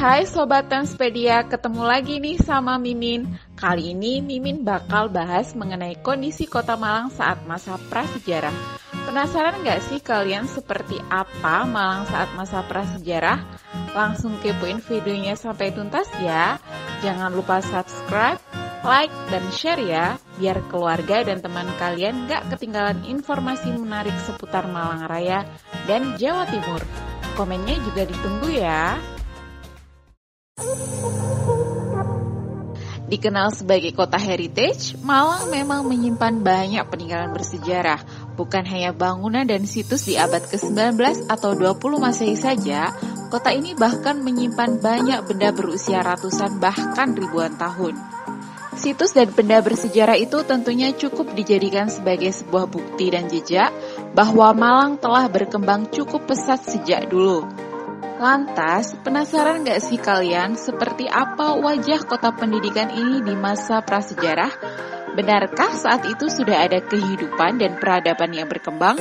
Hai Sobat Transpedia, ketemu lagi nih sama Mimin. Kali ini Mimin bakal bahas mengenai kondisi Kota Malang saat masa prasejarah. Penasaran gak sih kalian seperti apa Malang saat masa prasejarah? Langsung kepoin videonya sampai tuntas ya. Jangan lupa subscribe, like, dan share ya, biar keluarga dan teman kalian gak ketinggalan informasi menarik seputar Malang Raya dan Jawa Timur. Komennya juga ditunggu ya. Dikenal sebagai kota heritage, Malang memang menyimpan banyak peninggalan bersejarah. Bukan hanya bangunan dan situs di abad ke-19 atau 20 Masehi saja, kota ini bahkan menyimpan banyak benda berusia ratusan bahkan ribuan tahun. Situs dan benda bersejarah itu tentunya cukup dijadikan sebagai sebuah bukti dan jejak bahwa Malang telah berkembang cukup pesat sejak dulu. Lantas, penasaran gak sih kalian seperti apa wajah kota pendidikan ini di masa prasejarah? Benarkah saat itu sudah ada kehidupan dan peradaban yang berkembang?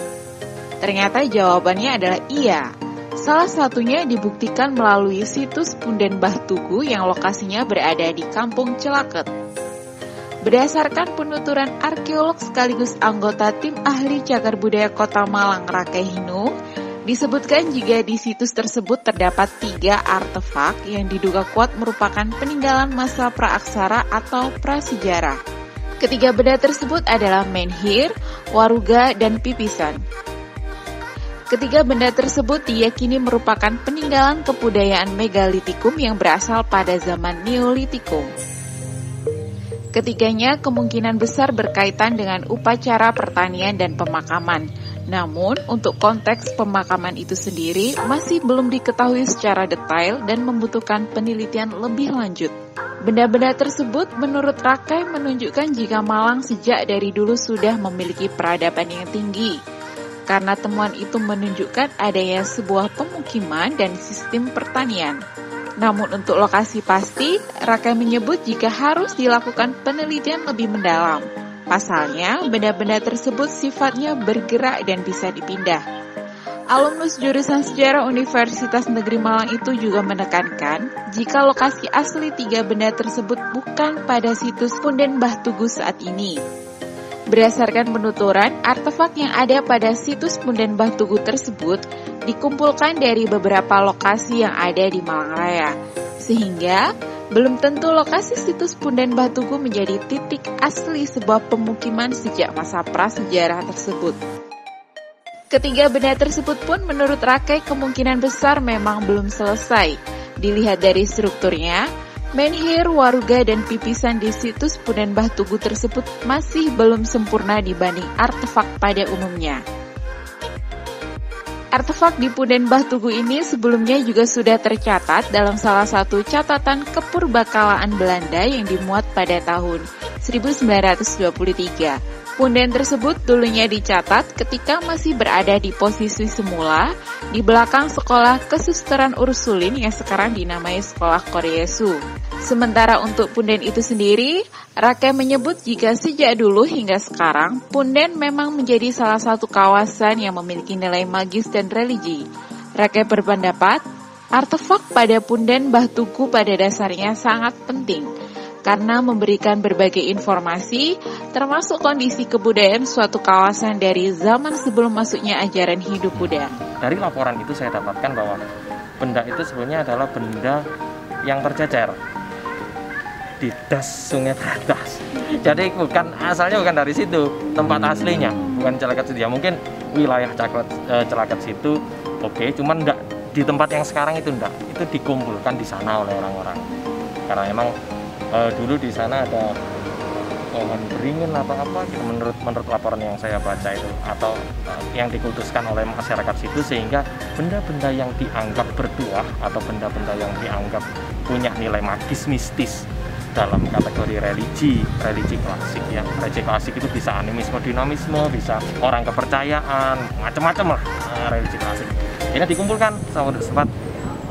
Ternyata jawabannya adalah iya. Salah satunya dibuktikan melalui situs Punden Mbah Tugu yang lokasinya berada di Kampung Celaket. Berdasarkan penuturan arkeolog sekaligus anggota tim ahli cagar budaya Kota Malang Rakai Hinung, disebutkan jika di situs tersebut terdapat 3 artefak yang diduga kuat merupakan peninggalan masa praaksara atau prasejarah. Ketiga benda tersebut adalah menhir, waruga, dan pipisan. Ketiga benda tersebut diyakini merupakan peninggalan kebudayaan megalitikum yang berasal pada zaman Neolitikum. Ketiganya kemungkinan besar berkaitan dengan upacara pertanian dan pemakaman. Namun, untuk konteks pemakaman itu sendiri masih belum diketahui secara detail dan membutuhkan penelitian lebih lanjut. Benda-benda tersebut menurut Rakai menunjukkan jika Malang sejak dari dulu sudah memiliki peradaban yang tinggi. Karena temuan itu menunjukkan adanya sebuah pemukiman dan sistem pertanian. Namun untuk lokasi pasti, Rakai menyebut jika harus dilakukan penelitian lebih mendalam. Pasalnya, benda-benda tersebut sifatnya bergerak dan bisa dipindah. Alumnus jurusan sejarah Universitas Negeri Malang itu juga menekankan jika lokasi asli 3 benda tersebut bukan pada situs Punden Mbah Tugu saat ini. Berdasarkan penuturan, artefak yang ada pada situs Punden Mbah Tugu tersebut dikumpulkan dari beberapa lokasi yang ada di Malang Raya, sehingga belum tentu lokasi situs Punden Mbah Tugu menjadi titik asli sebuah pemukiman sejak masa prasejarah tersebut. Ketiga benda tersebut pun menurut Rakai kemungkinan besar memang belum selesai. Dilihat dari strukturnya, menhir, waruga, dan pipisan di situs Punden Mbah Tugu tersebut masih belum sempurna dibanding artefak pada umumnya. Artefak di Punden Mbah Tugu ini sebelumnya juga sudah tercatat dalam salah satu catatan kepurbakalaan Belanda yang dimuat pada tahun 1923. Punden tersebut dulunya dicatat ketika masih berada di posisi semula di belakang sekolah kesusteran Ursulin yang sekarang dinamai Sekolah Koryesu. Sementara untuk Punden itu sendiri, Rakai menyebut jika sejak dulu hingga sekarang, Punden memang menjadi salah satu kawasan yang memiliki nilai magis dan religi. Rakai berpendapat, artefak pada Punden Mbah Tugu pada dasarnya sangat penting, karena memberikan berbagai informasi, termasuk kondisi kebudayaan suatu kawasan dari zaman sebelum masuknya ajaran hidup Buddha. Dari laporan itu saya dapatkan bahwa benda itu sebenarnya adalah benda yang tercecer di das Sungai Berantas. Jadi asalnya bukan dari situ, tempat aslinya, bukan Celaket situ. Ya mungkin wilayah Celaket situ, oke, cuman enggak di tempat yang sekarang itu enggak. Itu dikumpulkan di sana oleh orang-orang. Karena emang dulu di sana ada pohon beringin atau apa gitu, menurut laporan yang saya baca itu, atau yang dikultuskan oleh masyarakat situ, sehingga benda-benda yang dianggap bertuah atau benda-benda yang dianggap punya nilai magis mistis dalam kategori religi klasik ya. Religi klasik itu bisa animisme, dinamisme, bisa orang kepercayaan, macam-macam lah religi klasik. Ini dikumpulkan sama sempat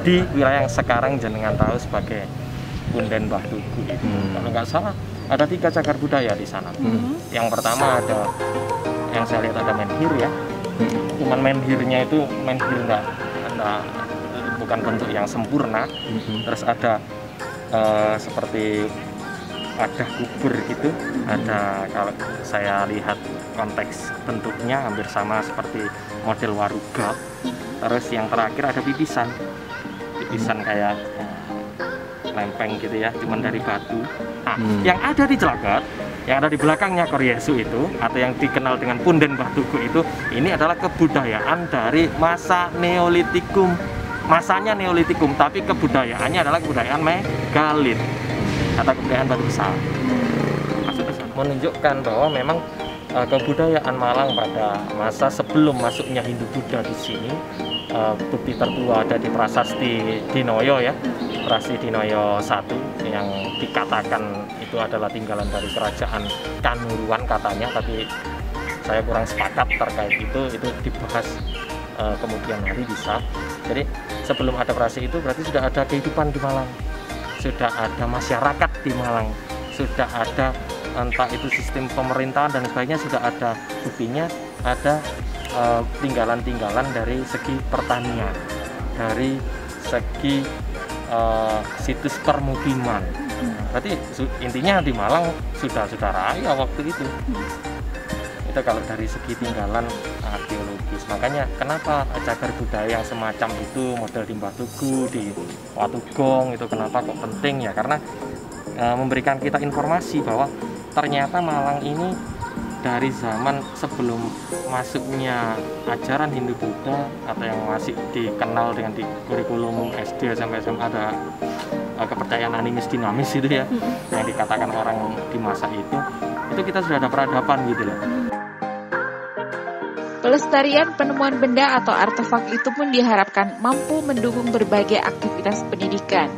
di wilayah yang sekarang jenengan tahu sebagai Punden Mbah Tugu itu. Kalau nggak salah ada 3 cagar budaya di sana. Yang pertama ada, yang saya lihat ada menhir ya. Cuman menhirnya itu menhir nggak bukan bentuk yang sempurna. Terus ada seperti wadah kubur gitu, ada, kalau saya lihat konteks bentuknya hampir sama seperti model waruga. Terus yang terakhir ada pipisan kayak lempeng gitu ya, cuman dari batu. Nah, yang ada di Cilacap, yang ada di belakangnya Koryesu itu, atau yang dikenal dengan Punden Mbah Tugu itu, ini adalah kebudayaan dari masa Neolitikum. Masanya Neolitikum, tapi kebudayaannya adalah kebudayaan megalit atau kebudayaan batu besar. Menunjukkan bahwa memang kebudayaan Malang pada masa sebelum masuknya Hindu Buddha di sini, bukti tertua ada di Prasasti Dinoyo ya, Prasasti Dinoyo I yang dikatakan itu adalah tinggalan dari kerajaan Kanuruan katanya, tapi saya kurang sepakat terkait itu dibahas kemudian hari bisa. Jadi sebelum ada prasasti itu berarti sudah ada kehidupan di Malang, sudah ada masyarakat di Malang, sudah ada entah itu sistem pemerintahan dan sebagainya, sudah ada buktinya, ada tinggalan-tinggalan dari segi pertanian, dari segi situs permukiman. Berarti intinya di Malang sudah raya waktu itu. Itu kalau dari segi tinggalan arkeologis. Makanya kenapa cagar budaya yang semacam itu, model di Mbah Tugu, di Watugong itu kenapa kok penting ya? Karena memberikan kita informasi bahwa ternyata Malang ini dari zaman sebelum masuknya ajaran Hindu Buddha, atau yang masih dikenal dengan di kurikulum SD sampai SMA, ada kepercayaan animis dinamis itu ya, yang dikatakan orang di masa itu kita sudah ada peradaban gitu loh. Pelestarian penemuan benda atau artefak itu pun diharapkan mampu mendukung berbagai aktivitas pendidikan,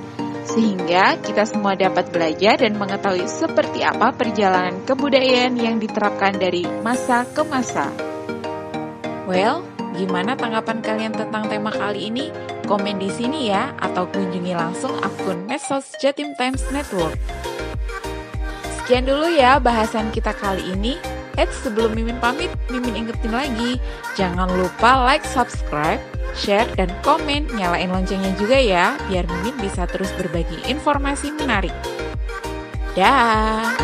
sehingga kita semua dapat belajar dan mengetahui seperti apa perjalanan kebudayaan yang diterapkan dari masa ke masa. Well, gimana tanggapan kalian tentang tema kali ini? Komen di sini ya, atau kunjungi langsung akun medsos Jatim Times Network. Sekian dulu ya bahasan kita kali ini. Sebelum Mimin pamit, Mimin ingetin lagi, jangan lupa like, subscribe, share, dan komen, nyalain loncengnya juga ya, biar Mimin bisa terus berbagi informasi menarik. Dah.